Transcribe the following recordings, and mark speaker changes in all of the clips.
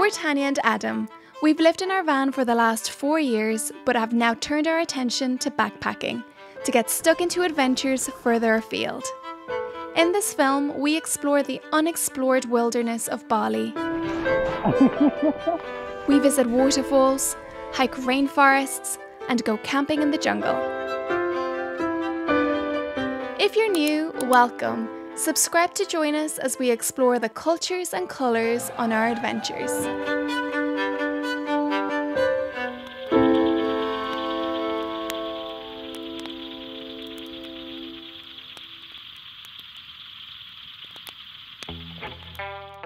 Speaker 1: We're Tanya and Adam. We've lived in our van for the last 4 years, but have now turned our attention to backpacking, to get stuck into adventures further afield. In this film, we explore the unexplored wilderness of Bali. We visit waterfalls, hike rainforests, and go camping in the jungle. If you're new, welcome. Subscribe to join us as we explore the cultures and colours on our adventures.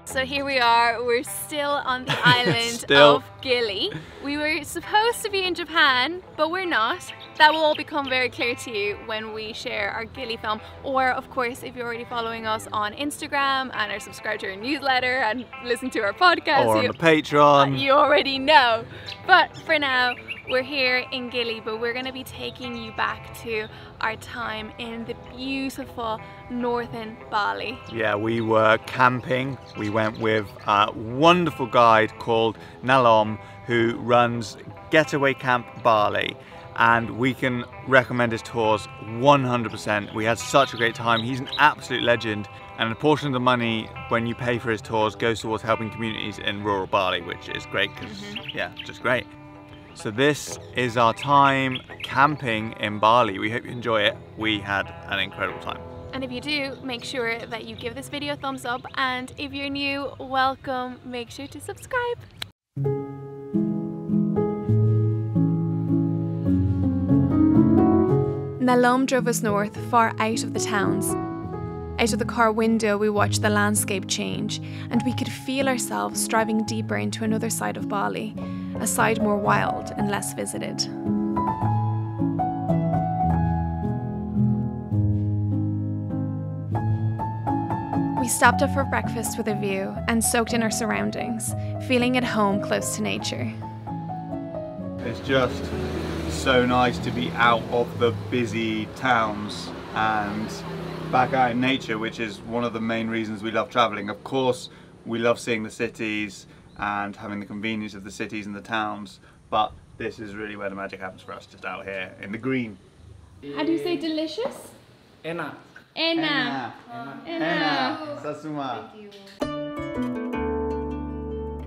Speaker 1: So here we are, we're still on the island of Gili. We were supposed to be in Japan, but we're not. That will all become very clear to you when we share our Gili film, or of course if you're already following us on Instagram and are subscribed to our newsletter and listen to our podcast,
Speaker 2: or on the Patreon,
Speaker 1: you already know. But for now, we're here in Gili, but we're going to be taking you back to our time in the beautiful northern Bali.
Speaker 2: Yeah, we were camping. We went with a wonderful guide called Nalom, who runs Getaway Camp Bali, and we can recommend his tours 100%. We had such a great time. He's an absolute legend, and a portion of the money when you pay for his tours goes towards helping communities in rural Bali, which is great because yeah, just great. So this is our time camping in Bali. We hope you enjoy it. We had an incredible time.
Speaker 1: And if you do, make sure that you give this video a thumbs up, and if you're new, welcome. Make sure to subscribe. Nalom drove us north, far out of the towns. Out of the car window, we watched the landscape change, and we could feel ourselves driving deeper into another side of Bali, a side more wild and less visited. We stopped up for breakfast with a view and soaked in our surroundings, feeling at home close to nature.
Speaker 2: It's just so nice to be out of the busy towns and back out in nature, which is one of the main reasons we love traveling. Of course, we love seeing the cities and having the convenience of the cities and the towns, but this is really where the magic happens for us, just out here in the green.
Speaker 1: How do you say delicious?
Speaker 3: Enak.
Speaker 1: Enak. Enak.
Speaker 2: Sasuma.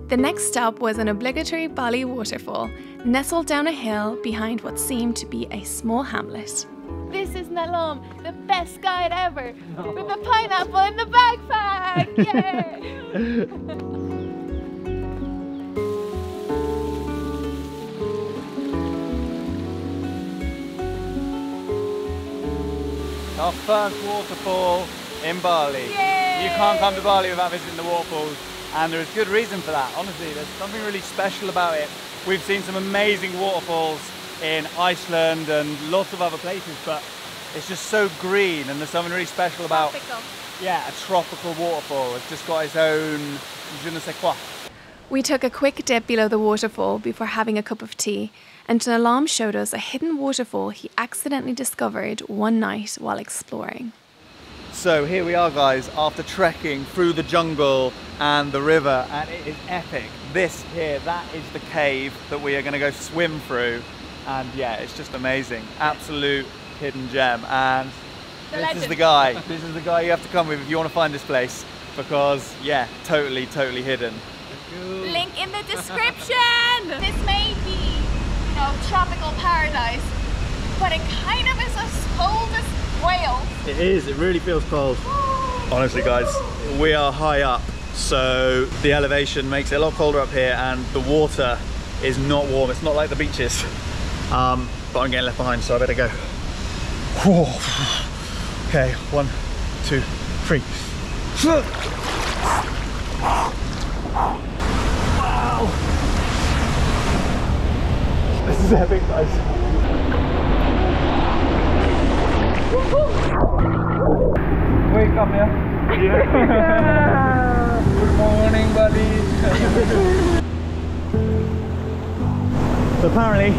Speaker 1: The next stop was an obligatory Bali waterfall, nestled down a hill behind what seemed to be a small hamlet. This is Nalom, the best guide ever, with a pineapple in the backpack! Yay!
Speaker 2: Our first waterfall in Bali.
Speaker 1: Yay!
Speaker 2: You can't come to Bali without visiting the waterfalls, and there is good reason for that. Honestly, there's something really special about it. We've seen some amazing waterfalls in Iceland and lots of other places, but it's just so green, and there's something really special about a tropical waterfall. It's just got its own je ne sais quoi.
Speaker 1: We took a quick dip below the waterfall before having a cup of tea, and Nalom showed us a hidden waterfall he accidentally discovered one night while exploring.
Speaker 2: So here we are, guys, after trekking through the jungle and the river, and it is epic. This here, that is the cave that we are going to go swim through, and yeah, it's just amazing. Absolute hidden gem, and this is the guy. This is the guy you have to come with if you want to find this place, because yeah, totally hidden.
Speaker 1: Link in the description! This may be, you know, tropical paradise, but it kind of is as cold as Wales.
Speaker 2: It is, it really feels cold. Honestly, guys, we are high up, so the elevation makes it a lot colder up here, and the water is not warm. It's not like the beaches. But I'm getting left behind, so I better go. Okay, 1, 2, 3. Wow! This is epic, guys. Wake up, yeah? Yeah. Good morning, buddy. So apparently,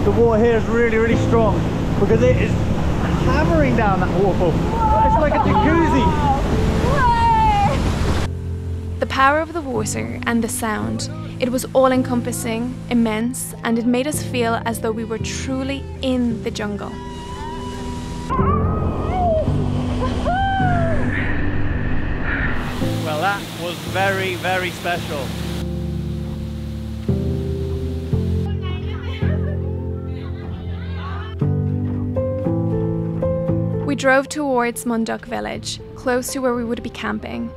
Speaker 2: the water here is really strong because it is hammering down that waterfall. It's like a jacuzzi.
Speaker 1: The power of the water and the sound, it was all-encompassing, immense, and it made us feel as though we were truly in the jungle.
Speaker 2: Well, that was very, very special.
Speaker 1: We drove towards Munduk village, close to where we would be camping.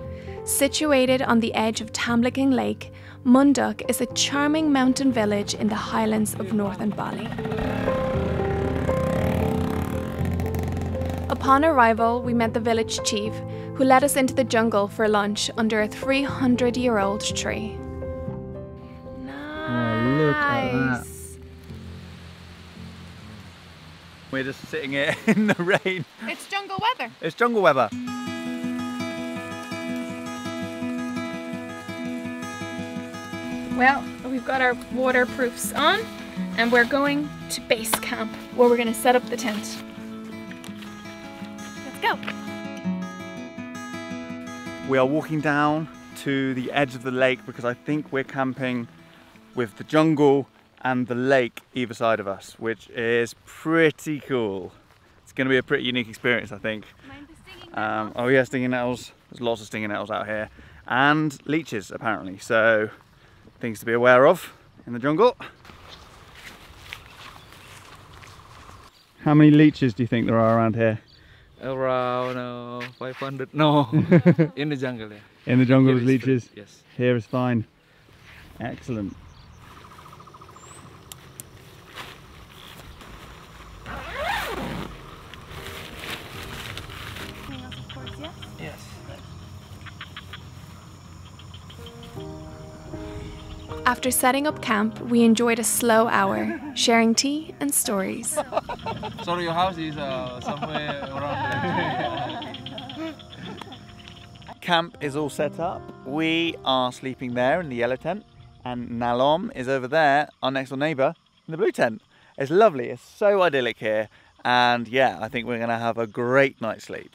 Speaker 1: Situated on the edge of Tamlacking Lake, Munduk is a charming mountain village in the highlands of northern Bali. Upon arrival, we met the village chief, who led us into the jungle for lunch under a 300-year-old tree. Nice.
Speaker 2: Oh, look at that. We're just sitting here in the rain.
Speaker 1: It's jungle weather.
Speaker 2: It's jungle weather.
Speaker 1: Well, we've got our waterproofs on and we're going to base camp where we're going to set up the tent. Let's go.
Speaker 2: We are walking down to the edge of the lake because I think we're camping with the jungle and the lake either side of us, which is pretty cool. It's going to be a pretty unique experience, I think.
Speaker 1: Mind the stinging nettles?
Speaker 2: Oh yeah, stinging nettles. There's lots of stinging nettles out here. And leeches, apparently. So, things to be aware of in the jungle. How many leeches do you think there are around here?
Speaker 3: Around 500. No, in the jungle. Yeah.
Speaker 2: In the jungle
Speaker 3: Here
Speaker 2: with
Speaker 3: is
Speaker 2: leeches?
Speaker 3: free, yes.
Speaker 2: Here is fine. Excellent.
Speaker 3: Yes.
Speaker 1: After setting up camp, we enjoyed a slow hour, sharing tea and stories.
Speaker 3: Sorry, your house is somewhere around there.
Speaker 2: Camp is all set up. We are sleeping there in the yellow tent, and Nalom is over there, our next door neighbour, in the blue tent. It's lovely, it's so idyllic here, and yeah, I think we're going to have a great night's sleep.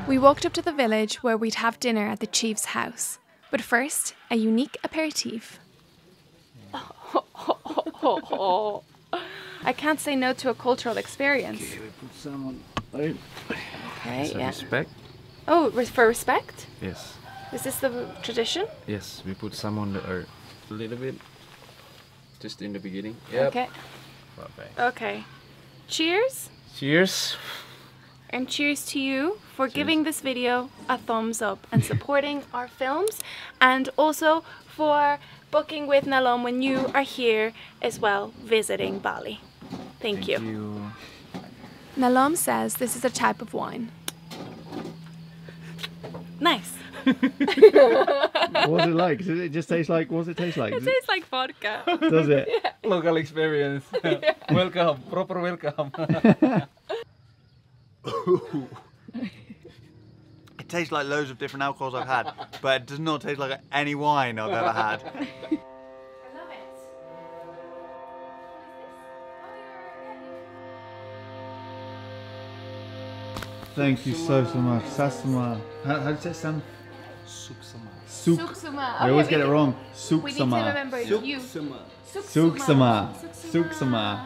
Speaker 1: We walked up to the village where we'd have dinner at the chief's house. But first, a unique aperitif. I can't say no to a cultural experience.
Speaker 3: Okay, we put some on. Okay,
Speaker 1: yeah.
Speaker 3: respect.
Speaker 1: Oh, for respect?
Speaker 3: Yes.
Speaker 1: Is this the tradition?
Speaker 3: Yes, we put some on the earth. A little bit. Just in the beginning. Yep.
Speaker 1: Okay.
Speaker 3: Perfect.
Speaker 1: Okay. Cheers.
Speaker 3: Cheers.
Speaker 1: And cheers to you for giving this video a thumbs up and supporting our films, and also for booking with Nalom when you are here as well, visiting Bali. Thank you. Nalom says this is a type of wine. Nice.
Speaker 2: What's it like? Does it just taste like, what does it taste like?
Speaker 1: It tastes like vodka.
Speaker 2: Does it?
Speaker 1: Yeah.
Speaker 3: Local experience.
Speaker 1: Yeah.
Speaker 3: Welcome, proper welcome.
Speaker 2: It tastes like loads of different alcohols I've had, but it does not taste like any wine I've ever had.
Speaker 1: I love it.
Speaker 2: Thank you so much. Sasama. How do you say Sam?
Speaker 3: Suksama.
Speaker 1: Suksuma.
Speaker 2: I always get it wrong.
Speaker 1: We need to
Speaker 2: Suksama.
Speaker 1: remember you.
Speaker 2: Suksama. Suksama.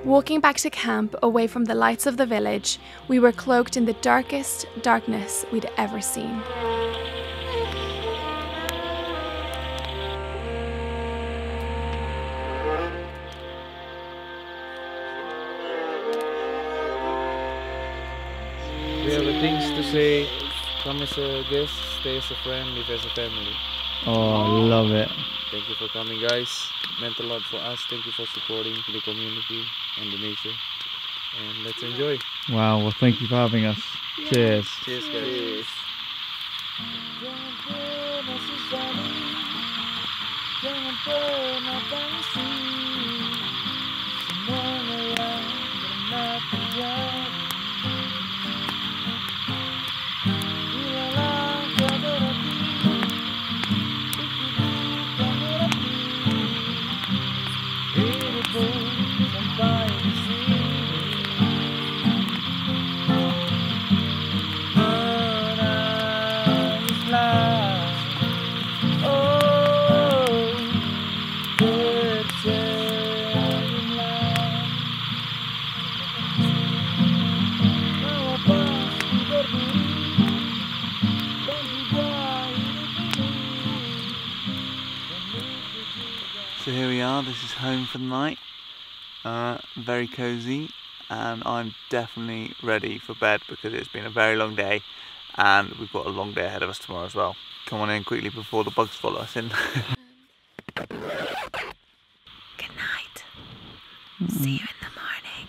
Speaker 1: Walking back to camp, away from the lights of the village, we were cloaked in the darkest darkness we'd ever seen.
Speaker 3: We have things to say. Come as a guest, stay as a friend, live as a family.
Speaker 2: Oh, love it.
Speaker 3: Thank you for coming, guys. Meant a lot for us. Thank you for supporting the community and the nature. And let's enjoy.
Speaker 2: Wow, well thank you for having us. Cheers.
Speaker 3: Cheers, guys.
Speaker 2: So here we are, this is home for the night. Very cozy, and I'm definitely ready for bed because it's been a very long day and we've got a long day ahead of us tomorrow as well. Come on in quickly before the bugs follow us in.
Speaker 1: Good night. See you in the morning.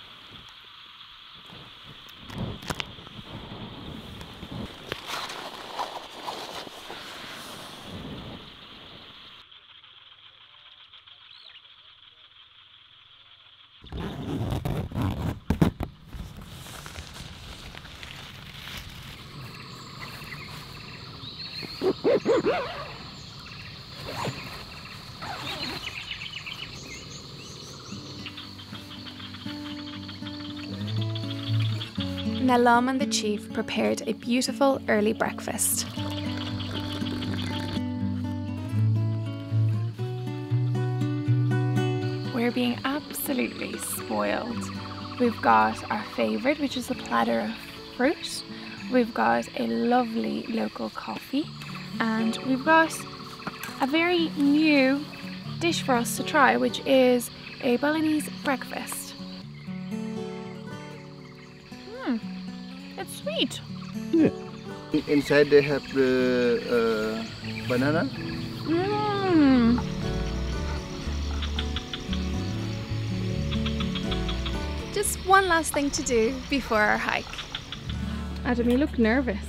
Speaker 1: Nalom and the chief prepared a beautiful early breakfast. We're being absolutely spoiled. We've got our favourite, which is a platter of fruit. We've got a lovely local coffee, and we've got a very new dish for us to try, which is a Balinese breakfast. It's sweet.
Speaker 4: Yeah. Inside they have the banana.
Speaker 1: Just one last thing to do before our hike. Adam, you look nervous.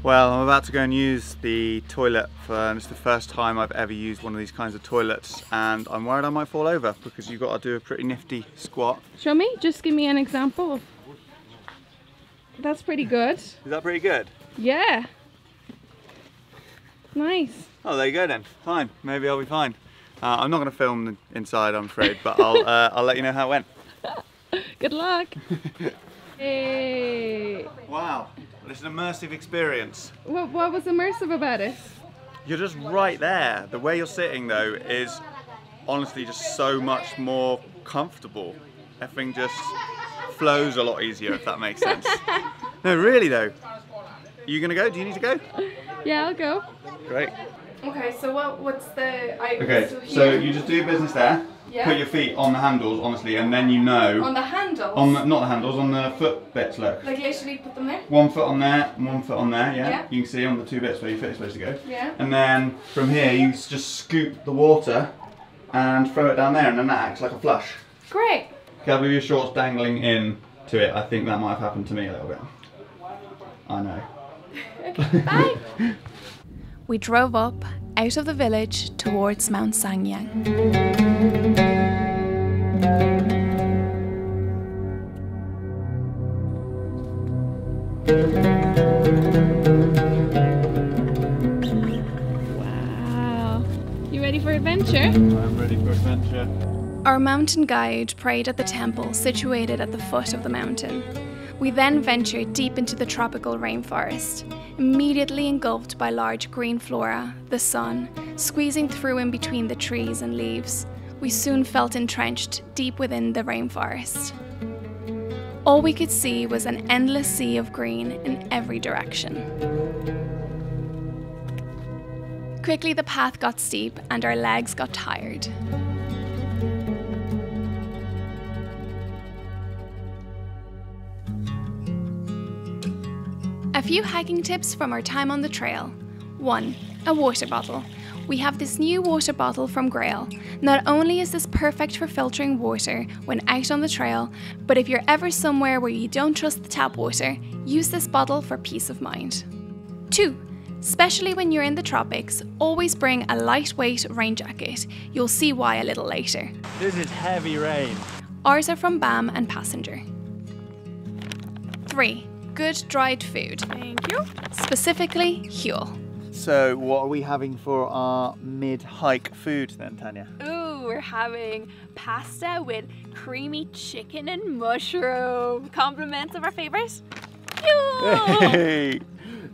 Speaker 2: Well, I'm about to go and use the toilet it's the first time I've ever used one of these kinds of toilets, and I'm worried I might fall over because you've got to do a pretty nifty squat.
Speaker 5: Show me, just give me an example. That's pretty good.
Speaker 2: Is that pretty good?
Speaker 5: Yeah. Nice.
Speaker 2: Oh, there you go then. Fine. Maybe I'll be fine. I'm not going to film the inside, I'm afraid, but I'll let you know how it went.
Speaker 5: Good luck. Hey.
Speaker 2: Wow, it's an immersive experience.
Speaker 5: What was immersive about it?
Speaker 2: You're just right there. The way you're sitting though is honestly just so much more comfortable. Everything just flows a lot easier, if that makes sense. No, really though. Are you gonna go? Do you need to go?
Speaker 5: Yeah, I'll go.
Speaker 2: Great.
Speaker 1: Okay, so what's the...
Speaker 2: Okay, so you just do your business there.
Speaker 1: Yeah.
Speaker 2: Put your feet on the handles, honestly, and then you know...
Speaker 1: On the handles?
Speaker 2: Not the handles, on the foot bits, look.
Speaker 1: Like literally put them there?
Speaker 2: One foot on there, and 1 foot on there, yeah?
Speaker 1: Yeah.
Speaker 2: You can see on the 2 bits where your foot is supposed to go.
Speaker 1: Yeah.
Speaker 2: And then from here, you just scoop the water and throw it down there, and then that acts like a flush.
Speaker 1: Great.
Speaker 2: Okay, with your shorts dangling in to it, I think that might have happened to me a little bit. I know.
Speaker 1: Okay, bye. We drove up out of the village towards Mount Sangyang.
Speaker 5: Wow. You ready for adventure?
Speaker 2: I'm ready for adventure.
Speaker 1: Our mountain guide prayed at the temple situated at the foot of the mountain. We then ventured deep into the tropical rainforest, immediately engulfed by large green flora, the sun, squeezing through in between the trees and leaves. We soon felt entrenched deep within the rainforest. All we could see was an endless sea of green in every direction. Quickly the path got steep and our legs got tired. A few hiking tips from our time on the trail. 1. A water bottle. We have this new water bottle from Grail. Not only is this perfect for filtering water when out on the trail, but if you're ever somewhere where you don't trust the tap water, use this bottle for peace of mind. 2. Especially when you're in the tropics, always bring a lightweight rain jacket. You'll see why a little later.
Speaker 2: This is heavy rain.
Speaker 1: Ours are from BAM and Passenger. 3. Good dried food. Thank you. Specifically, Huel.
Speaker 2: So what are we having for our mid-hike food then, Tanya?
Speaker 1: Ooh, we're having pasta with creamy chicken and mushroom. Compliments of our favourite, Huel.
Speaker 2: Hey,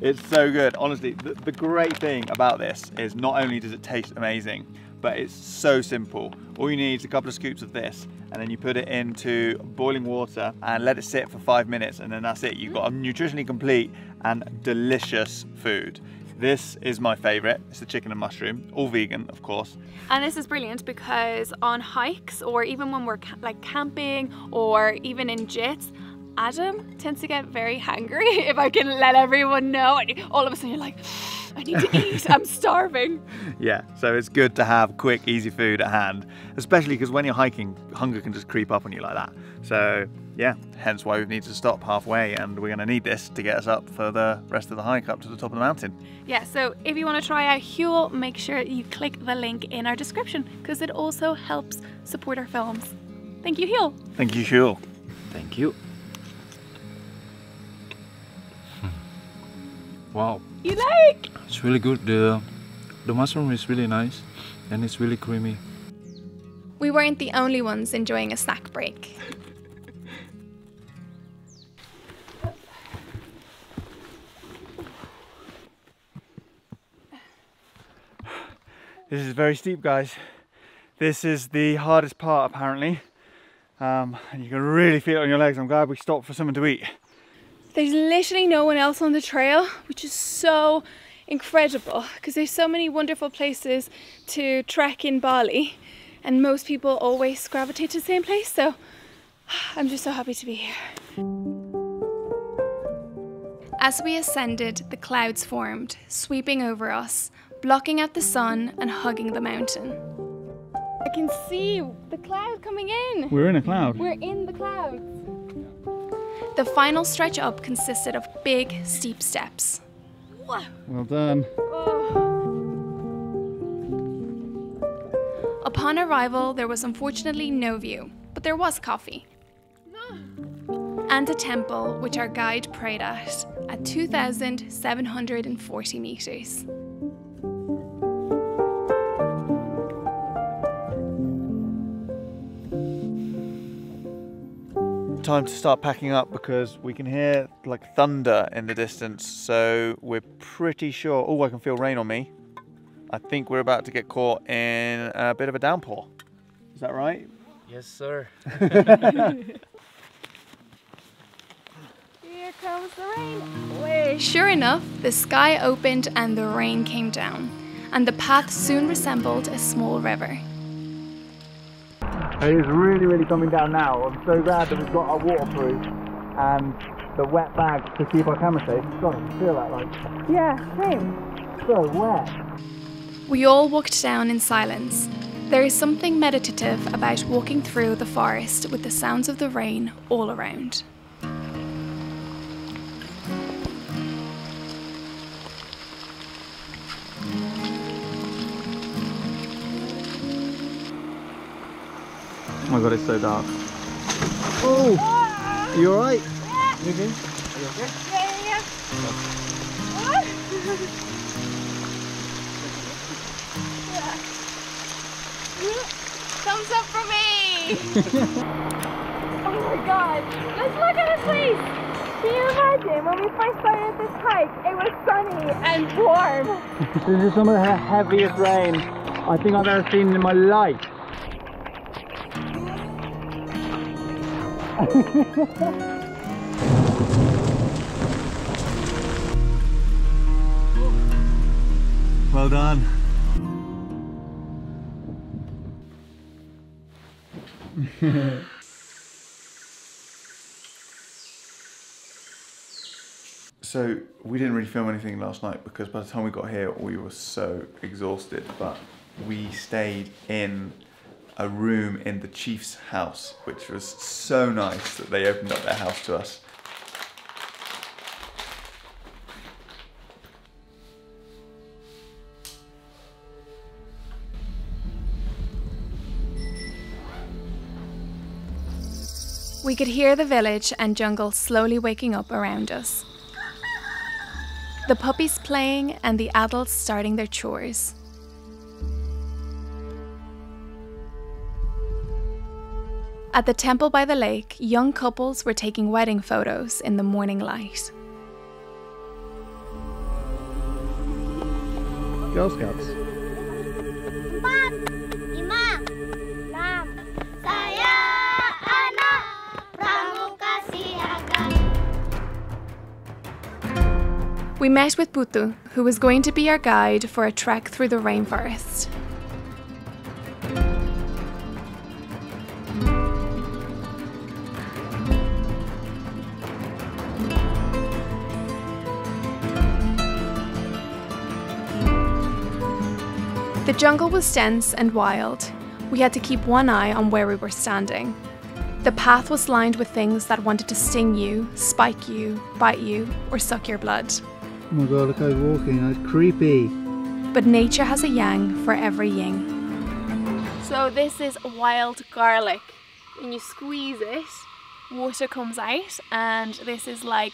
Speaker 2: it's so good. Honestly, the great thing about this is not only does it taste amazing, but it's so simple. All you need is a couple of scoops of this, and then you put it into boiling water and let it sit for 5 minutes, and then that's it. You've got a nutritionally complete and delicious food. This is my favorite. It's the chicken and mushroom, all vegan, of course.
Speaker 1: And this is brilliant because on hikes, or even when we're like camping, or even in jits, Adam tends to get very hangry, if I can let everyone know. And all of a sudden you're like, I need to eat, I'm starving.
Speaker 2: Yeah, so it's good to have quick, easy food at hand, especially because when you're hiking, hunger can just creep up on you like that. So yeah, hence why we need to stop halfway, and we're going to need this to get us up for the rest of the hike up to the top of the mountain.
Speaker 1: Yeah, so if you want to try out Huel, make sure you click the link in our description because it also helps support our films. Thank you, Huel.
Speaker 2: Thank you, Huel.
Speaker 3: Thank you. Wow.
Speaker 1: You like?
Speaker 3: It's really good. The mushroom is really nice and it's really creamy.
Speaker 1: We weren't the only ones enjoying a snack break.
Speaker 2: This is very steep, guys. This is the hardest part, apparently. And you can really feel it on your legs. I'm glad we stopped for something to eat.
Speaker 1: There's literally no one else on the trail, which is so incredible because there's so many wonderful places to trek in Bali and most people always gravitate to the same place, so I'm just so happy to be here. As we ascended, the clouds formed, sweeping over us, blocking out the sun and hugging the mountain. I can see the cloud coming in.
Speaker 2: We're in a cloud.
Speaker 1: We're in the clouds. The final stretch up consisted of big, steep steps. Whoa.
Speaker 2: Well done.
Speaker 1: Oh. Upon arrival, there was unfortunately no view, but there was coffee. And a temple, which our guide prayed at 2,740 meters.
Speaker 2: Time to start packing up because we can hear like thunder in the distance, so we're pretty sure. Oh, I can feel rain on me. I think we're about to get caught in a bit of a downpour. Is that right?
Speaker 3: Yes, sir.
Speaker 1: Here comes the rain. Wait. Sure enough, the sky opened and the rain came down, and the path soon resembled a small river.
Speaker 2: It is really coming down now. I'm so glad that we've got our waterproof and the wet bag to keep our camera safe. God, I can feel that, like,
Speaker 5: Yeah, same.
Speaker 2: so wet.
Speaker 1: We all walked down in silence. There is something meditative about walking through the forest with the sounds of the rain all around.
Speaker 2: Oh my god, it's so dark. Oh! Are you alright? You okay? Are you okay?
Speaker 5: Yeah.
Speaker 1: Thumbs up for me! Oh my god, let's look at this place! Can you imagine when we first started this hike, it was sunny and warm.
Speaker 2: This is some of the heaviest rain I think I've ever seen in my life. Well done. So we didn't really film anything last night because by the time we got here we were so exhausted, but we stayed in a room in the chief's house, which was so nice that they opened up their house to us.
Speaker 1: We could hear the village and jungle slowly waking up around us. The puppies playing and the adults starting their chores. At the temple by the lake, young couples were taking wedding photos in the morning light.
Speaker 2: Girl Scouts.
Speaker 1: We met with Putu, who was going to be our guide for a trek through the rainforest. The jungle was dense and wild. We had to keep one eye on where we were standing. The path was lined with things that wanted to sting you, spike you, bite you, or suck your blood.
Speaker 6: Oh my god, look how I'm walking, that's creepy.
Speaker 1: But nature has a yang for every yin. So this is wild garlic. When you squeeze it, water comes out, and this is like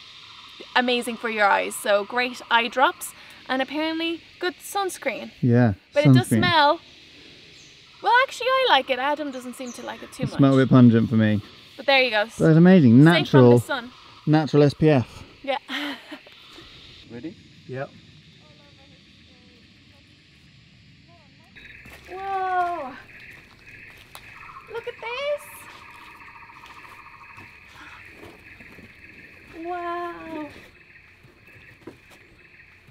Speaker 1: amazing for your eyes. So great eye drops, and apparently good sunscreen.
Speaker 6: Yeah,
Speaker 1: but
Speaker 6: sunscreen.
Speaker 1: It does smell. Well, actually I like it. Adam doesn't seem to like it too much.
Speaker 6: Smell a bit pungent for me.
Speaker 1: But there you go.
Speaker 6: That's amazing. Natural.
Speaker 1: Safe from the sun.
Speaker 6: Natural SPF.
Speaker 1: Yeah.
Speaker 2: Ready?
Speaker 6: Yep.
Speaker 1: Whoa! Look at this! Wow!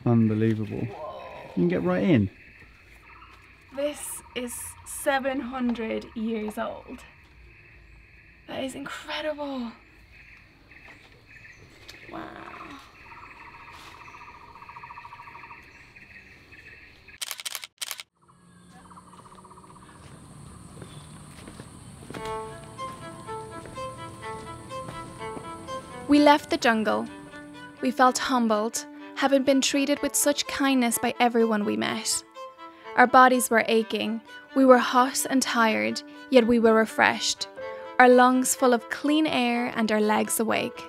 Speaker 6: Unbelievable.
Speaker 1: Whoa.
Speaker 6: You can get right in.
Speaker 1: This is 700 years old. That is incredible. Wow. We left the jungle. We felt humbled, having been treated with such kindness by everyone we met. Our bodies were aching, we were hot and tired, yet we were refreshed, our lungs full of clean air and our legs awake.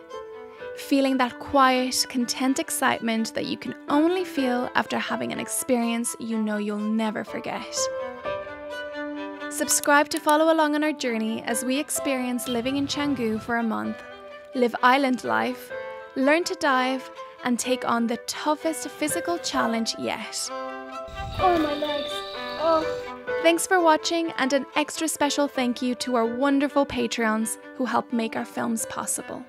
Speaker 1: Feeling that quiet, content excitement that you can only feel after having an experience you know you'll never forget. Subscribe to follow along on our journey as we experience living in Canggu for a month, live island life, learn to dive, and take on the toughest physical challenge yet. Oh, my legs. Oh. Thanks for watching, and an extra special thank you to our wonderful Patreons who help make our films possible.